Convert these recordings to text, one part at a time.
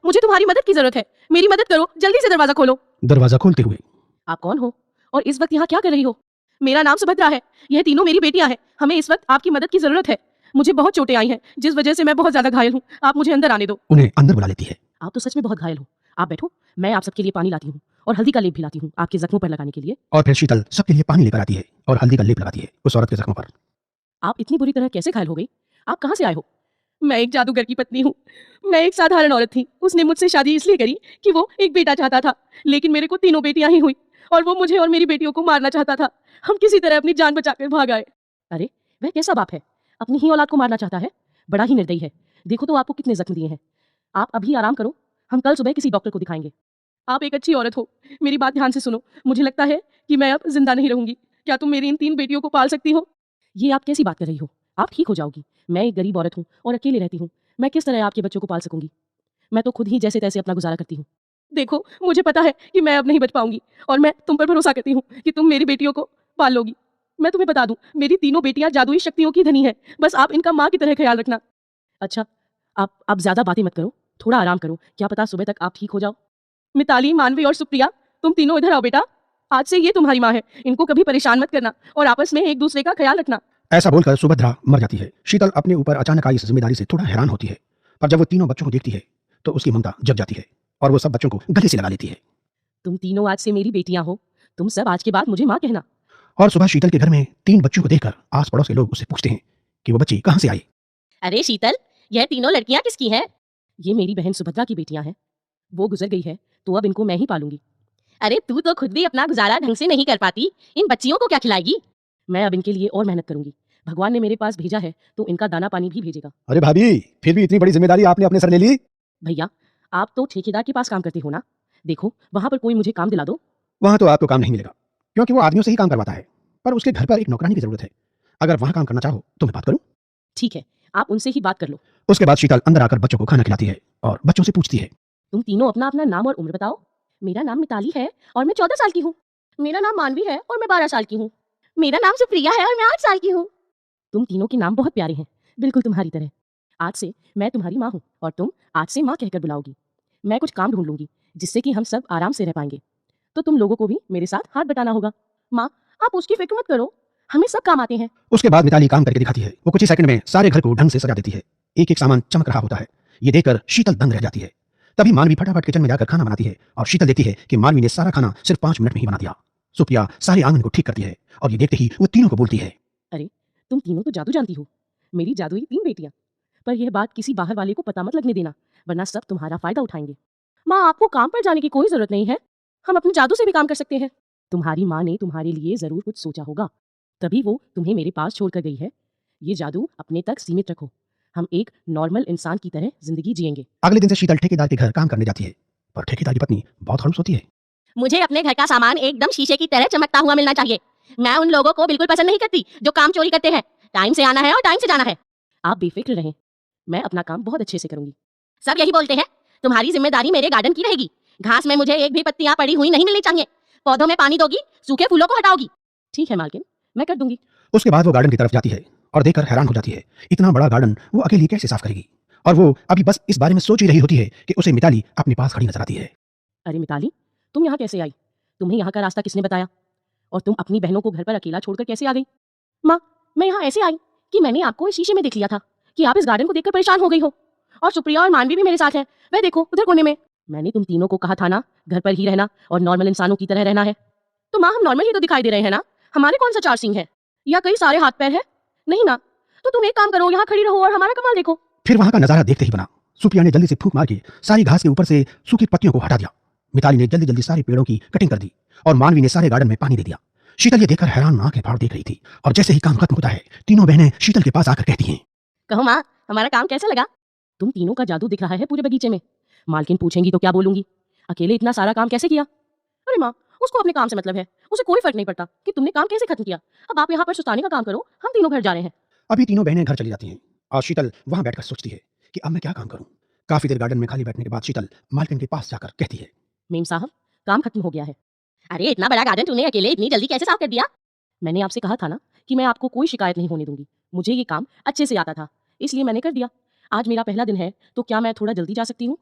मुझे तुम्हारी मदद की जरूरत है। मेरी मदद करो, जल्दी से दरवाजा खोलो। दरवाजा खोलते हुए, आप कौन हो और इस वक्त यहाँ क्या कर रही हो? मेरा नाम सुभद्रा है। यह तीनों मेरी बेटियां हैं। हमें इस वक्त आपकी मदद की जरूरत है। मुझे बहुत चोटें आई हैं, जिस वजह से मैं बहुत ज्यादा घायल हूँ। आप मुझे अंदर आने दो। उन्हें अंदर बुला लेती है। आप तो सच में बहुत घायल हो। आप बैठो, मैं आप सबके लिए पानी लाती हूँ और हल्दी का लेप भी लाती हूँ आपके जख्मों पर लगाने के लिए। और फिर शीतल सबके लिए पानी लेकर आती है और हल्दी का लेप लगाती है उस औरत के जख्मों पर। आप इतनी बुरी तरह कैसे घायल हो गई? आप कहाँ से आए हो? मैं एक जादूगर की पत्नी हूँ। मैं एक साधारण औरत थी। उसने मुझसे शादी इसलिए करी कि वो एक बेटा चाहता था, लेकिन मेरे को तीनों बेटियां ही हुई और वो मुझे और मेरी बेटियों को मारना चाहता था। हम किसी तरह अपनी जान बचाकर भाग आए। अरे वह कैसा बाप है, अपनी ही औलाद को मारना चाहता है? बड़ा ही निर्दयी है। देखो तो आपको कितने जख्म दिए हैं। आप अभी आराम करो, हम कल सुबह किसी डॉक्टर को दिखाएंगे। आप एक अच्छी औरत हो, मेरी बात ध्यान से सुनो। मुझे लगता है कि मैं अब जिंदा नहीं रहूंगी। क्या तुम मेरी इन 3 बेटियों को पाल सकती हो? ये आप कैसी बात कर रही हो? आप ठीक हो जाओगी। मैं एक गरीब औरत हूँ और अकेले रहती हूँ। मैं किस तरह आपके बच्चों को पाल सकूंगी? मैं तो खुद ही जैसे तैसे अपना गुजारा करती हूँ। देखो, मुझे पता है कि मैं अब नहीं बच पाऊंगी और मैं तुम पर भरोसा करती हूँ कि तुम मेरी बेटियों को पाल लोगी। मैं तुम्हें बता दूं, मेरी तीनों बेटियां जादुई शक्तियों की धनी हैं। बस आप इनका माँ की तरह ख्याल रखना। अच्छा, आप ज्यादा बातें मत करो, थोड़ा आराम करो। क्या पता सुबह तक आप ठीक हो जाओ। मिताली, मानवी और सुप्रिया, तुम तीनों इधर आओ बेटा। आज से ये तुम्हारी माँ है। इनको कभी परेशान मत करना और आपस में एक दूसरे का ख्याल रखना। ऐसा बोलकर सुभद्रा मर जाती है। शीतल अपने ऊपर अचानक आई इस जिम्मेदारी से थोड़ा हैरान होती है, पर जब वो तीनों बच्चों को देखती है तो उसकी ममता जग जाती है और वो सब बच्चों को गले से लगा लेती है। तुम तीनों आज से मेरी बेटियां हो। तुम सब आज के बाद मुझे माँ कहना। और सुबह शीतल के घर में 3 बच्चों को देखकर आस पड़ोस के लोग उससे पूछते हैं कि वो बच्ची कहाँ से आई। अरे शीतल, यह तीनों लड़कियां किसकी हैं? ये मेरी बहन सुभद्रा की बेटियां हैं। वो गुजर गई है तो अब इनको मैं ही पालूंगी। अरे तू तो खुद भी अपना गुजारा ढंग से नहीं कर पाती, इन बच्चियों को क्या खिलाएगी? मैं अब इनके लिए और मेहनत करूंगी। भगवान ने मेरे पास भेजा है तो इनका दाना पानी भी भेजेगा। अरे भाभी, फिर भी इतनी बड़ी जिम्मेदारी आपने अपने सर ले ली। भैया, आप तो ठेकेदार के पास काम करते हो ना? देखो, वहां पर कोई मुझे काम दिला दो। वहां तो आपको काम नहीं मिलेगा, क्योंकि वो आदमियों से ही काम करवाता है, पर उसके घर पर एक नौकरानी की जरूरत है। अगर वहां काम करना चाहो तो मैं बात करूं। ठीक है, आप उनसे ही बात कर लो। उसके बाद शीतल अंदर आकर बच्चों को खाना खिलाती है और बच्चों से पूछती है, तुम तीनों अपना अपना नाम और उम्र बताओ। मेरा नाम मिताली है और मैं 14 साल की हूँ। मेरा नाम मानवी है और मैं 12 साल की हूँ। मेरा नाम सुप्रिया है और मैं 8 साल की हूँ। तुम तीनों के नाम बहुत प्यारे हैं, बिल्कुल तुम्हारी तरह। आज से मैं तुम्हारी माँ हूँ और तुम आज से माँ कहकर बुलाओगी। मैं कुछ काम ढूंढ लूंगी जिससे कि हम सब आराम से रह पाएंगे। तो तुम लोगों को भी मेरे साथ हाथ बटाना होगा। माँ, आप उसकी फिक्र मत करो, हमें सब काम आते हैं। उसके बाद मिताली काम करके दिखाती है। वो कुछ ही सेकंड में सारे घर को ढंग से सजा देती है। एक एक सामान चमक रहा होता है। ये देखकर शीतल दंग रह जाती है। तभी मानवी फटाफट किचन में जाकर खाना बनाती है और शीतल देखती है कि मानवी ने सारा खाना सिर्फ 5 मिनट में ही बना दिया। सुप्रिया सारे आंगन को ठीक करती है और ये देखते ही वो तीनों को बोलती है, अरे तुम तीनों तो जादू जानती हो। मेरी जादुई 3 बेटियां। पर यह बात किसी बाहर वाले को पता मत लगने देना, वरना सब तुम्हारा फायदा उठाएंगे। माँ, आपको काम पर जाने की कोई जरूरत नहीं है। हम अपने जादू से भी काम कर सकते हैं। तुम्हारी माँ ने तुम्हारे लिए जरूर कुछ सोचा होगा, तभी वो तुम्हें मेरे पास छोड़कर गई है। ये जादू अपने तक सीमित रखो। हम एक नॉर्मल इंसान की तरह जिंदगी जिएंगे। अगले दिन से शीतल ठेकेदार के घर काम करने जाती है, पर ठेकेदार की पत्नी बहुत खड़ूस होती है। मुझे अपने घर का सामान एकदम शीशे की तरह चमकता हुआ मिलना चाहिए। मैं उन लोगों को बिल्कुल पसंद नहीं करती जो काम चोरी करते हैं। टाइम से आना है और टाइम से जाना है। आप बेफिक्र रहें, मैं अपना काम बहुत अच्छे से करूंगी। सब यही बोलते हैं, तुम्हारी जिम्मेदारी मेरे गार्डन की रहेगी। घास में मुझे एक भी पत्तियां पड़ी हुई नहीं मिलनी चाहिए। पौधों में पानी दोगी, सूखे फूलों को हटाओगी। ठीक है मालकिन, मैं कर दूंगी। उसके बाद वो गार्डन की तरफ जाती है और देखकर हैरान हो जाती है। इतना बड़ा गार्डन वो अकेली कैसे साफ करेगी? और वो अभी बस इस बारे में सोच ही रही होती है कि उसे मिताली अपने पास खड़ी नजर आती है। अरे मिताली, तुम यहाँ कैसे आई? तुम्हें यहाँ का रास्ता किसने बताया? और तुम अपनी बहनों को घर पर अकेला छोड़कर कैसे आ गई? माँ, मैं यहाँ ऐसे आई कि मैंने आपको इस शीशे में देख लिया था कि आप इस गार्डन को देखकर परेशान हो गई हो। और सुप्रिया और मानवी भी मेरे साथ है। वह देखो उधर कोने में। मैंने तुम तीनों को कहा था ना, घर पर ही रहना और नॉर्मल इंसानों की तरह रहना है। तो माँ, हम नॉर्मल ही तो दिखाई दे रहे हैं ना। हमारे कौन सा 4 सींग है या कई सारे हाथ पैर है? नहीं ना। तो तुम एक काम करो, यहाँ खड़ी रहो और हमारा कमाल देखो। फिर वहां का नजारा देखते ही बना। सुप्रिया ने जल्दी से फूंक मार के सारी घास के ऊपर से सूखी पत्तियों को हटा दिया। मिताली ने जल्दी जल्दी सारे पेड़ों की कटिंग कर दी और मानवी ने सारे गार्डन में पानी दे दिया। शीतल ये देखकर हैरान आंखें फाड़ देख रही थी और जैसे ही काम खत्म होता है तीनों बहनें शीतल के पास आकर कहती हैं, कहो माँ, हमारा काम कैसा लगा? तुम तीनों का जादू दिख रहा है पूरे बगीचे में। मालकिन पूछेंगी तो क्या बोलूंगी? अकेले इतना सारा काम कैसे किया? अरे माँ, उसको अपने काम से मतलब है, उसे कोई फर्क नहीं पड़ता कि तुमने काम कैसे खत्म किया। अब आप यहाँ पर सुस्ताने का काम करो, हम तीनों घर जा रहे हैं। अभी तीनों बहनें घर चली जाती हैं और शीतल वहां बैठकर सोचती है कि अब मैं क्या काम करूं। काफी देर गार्डन में खाली बैठने के बाद शीतल मालकिन के पास जाकर कहती है, मेम साहब, काम खत्म हो गया है। अरे इतना बड़ा गार्डन तूने अकेले इतनी जल्दी कैसे साफ कर दिया? मैंने आपसे कहा था ना कि मैं आपको कोई शिकायत नहीं होने दूंगी। मुझे ये काम अच्छे से आता था, इसलिए मैंने कर दिया। आज मेरा पहला दिन है, तो क्या मैं थोड़ा जल्दी जा सकती हूँ?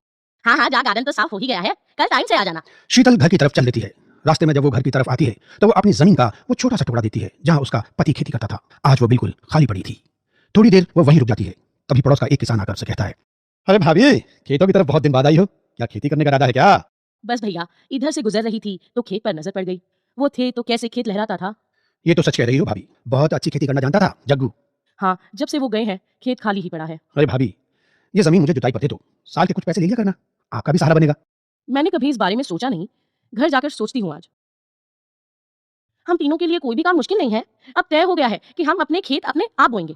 हाँ हाँ, जा, गार्डन तो साफ हो ही गया है, कल टाइम से आ जाना। शीतल घर की तरफ चल देती है। रास्ते में जब वो घर की तरफ आती है तो वो अपनी जमीन का वो छोटा सा टुकड़ा देती है जहां उसका पति खेती करता था। आज वो बिल्कुल खाली पड़ी थी। थोड़ी देर वो वहीं रुक जाती है। तभी पड़ोस का एक किसान आकर उसे कहता है, अरे भाभी, खेतों की तरफ बहुत दिन बाद आई हो, क्या खेती करने का इरादा है क्या? बस भैया, इधर से गुजर रही थी तो खेत पर नजर पड़ गई। वो थे तो कैसे खेत लहराता था। ये तो सच कह रही हो भाभी, बहुत अच्छी खेती करना जानता था जग्गू। हाँ, जब से वो गए हैं खेत खाली ही पड़ा है। अरे भाभी, ये जमीन मुझे जुताई पर दे दो, साल के कुछ पैसे ले लिया करना, आपका भी सहारा बनेगा। मैंने कभी इस बारे में सोचा नहीं, घर जाकर सोचती हूँ आज। हम तीनों के लिए कोई भी काम मुश्किल नहीं है। अब तय हो गया है कि हम अपने खेत अपने आप बोएंगे।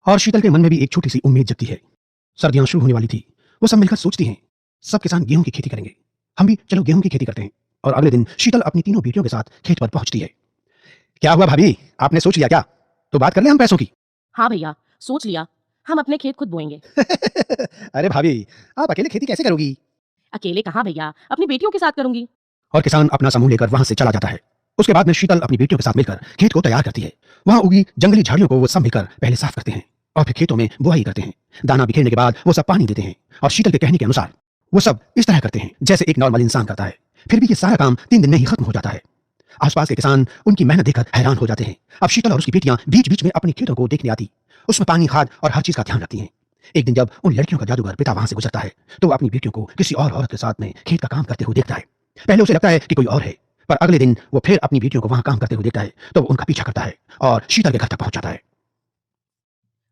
और शीतल के मन में भी एक छोटी सी उम्मीद जगती है। सर्दियां शुरू होने वाली थी। वो सब मिलकर सोचती हैं, सब किसान गेहूं की खेती करेंगे, हम भी चलो गेहूं की खेती करते हैं। और अगले दिन शीतल अपनी तीनों बेटियों के साथ खेत पर पहुंचती है। क्या हुआ भाभी, आपने सोच लिया क्या? तो बात कर ले हम पैसों की। हाँ भैया, सोच लिया, हम अपने खेत खुद बोएंगे। अरे भाभी, आप अकेले खेती कैसे करोगी? अकेले कहाँ भैया, अपनी बेटियों के साथ करूंगी। और किसान अपना समूह लेकर वहां से चला जाता है। उसके बाद में शीतल अपनी बेटियों के साथ मिलकर खेत को तैयार करती है। वहां उगी जंगली झाड़ियों को वो सब मिलकर पहले साफ करते हैं और फिर खेतों में बुआई करते हैं। दाना बिखेरने के बाद वो सब पानी देते हैं और शीतल के कहने के अनुसार वो सब इस तरह करते हैं जैसे एक नॉर्मल इंसान करता है। फिर भी ये सारा काम 3 दिन में ही खत्म हो जाता है। आसपास के किसान उनकी मेहनत देखकर हैरान हो जाते हैं। अब शीतल और उसकी बेटियां बीच बीच में अपने खेतों को देखने आती, उसमें पानी, खाद और हर चीज का ध्यान रखती हैं। एक दिन जब उन लड़कियों का जादूगर पिता वहां से गुजरता है तो वो अपनी बेटियों को किसी और औरत के साथ में खेत का काम करते हुए देखता है। पहले उसे लगता है कि कोई और है, पर अगले दिन वो फिर अपनी बेटियों को वहां काम करते हुए देखता है तो वो उनका पीछा करता है और शीतल के घर तक पहुंच जाता है।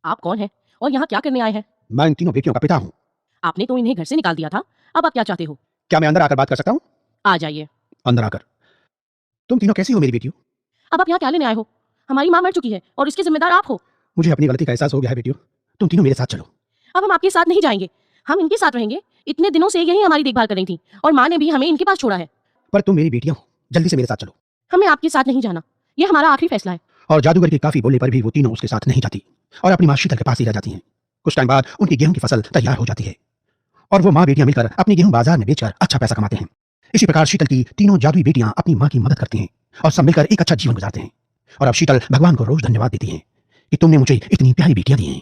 आप कौन है और यहाँ क्या करने आए हैं? मैं इन तीनों बेटियों का पिता हूँ। आपने तो इन्हें घर से निकाल दिया था, अब आप क्या चाहते हो? क्या मैं अंदर आकर बात कर सकता हूँ? आ जाइए। अंदर आकर। तुम तीनों कैसी हो मेरी बेटियों? अब आप यहाँ क्या लेने आए हो? हमारी माँ मर चुकी है और इसके जिम्मेदार आप हो। मुझे अपनी गलती का एहसास हो गया है बेटियों, तुम तीनों मेरे साथ चलो। अब हम आपके साथ नहीं जाएंगे, हम इनके साथ रहेंगे। इतने दिनों से यही हमारी देखभाल कर रही थी और माँ ने भी हमें इनके पास छोड़ा है। पर तुम मेरी बेटियां हो, जल्दी से मेरे साथ चलो। हमें आपके साथ नहीं जाना, ये हमारा आखिरी फैसला है। और जादूगर के काफी बोलने पर भी वो तीनों उसके साथ नहीं जाती और अपनी माँ शीतल के पास ही रह जाती हैं। कुछ टाइम बाद उनकी गेहूं की फसल तैयार हो जाती है और वो माँ बेटियां मिलकर अपनी गेहूं बाजार में बेचकर अच्छा पैसा कमाते हैं। इसी प्रकार शीतल की तीनों जादुई बेटियां अपनी माँ की मदद करती हैं और सब मिलकर एक अच्छा जीवन गुजारते हैं। और अब शीतल भगवान को रोज धन्यवाद देती हैं कि तुमने मुझे इतनी प्यारी बेटियां दी हैं।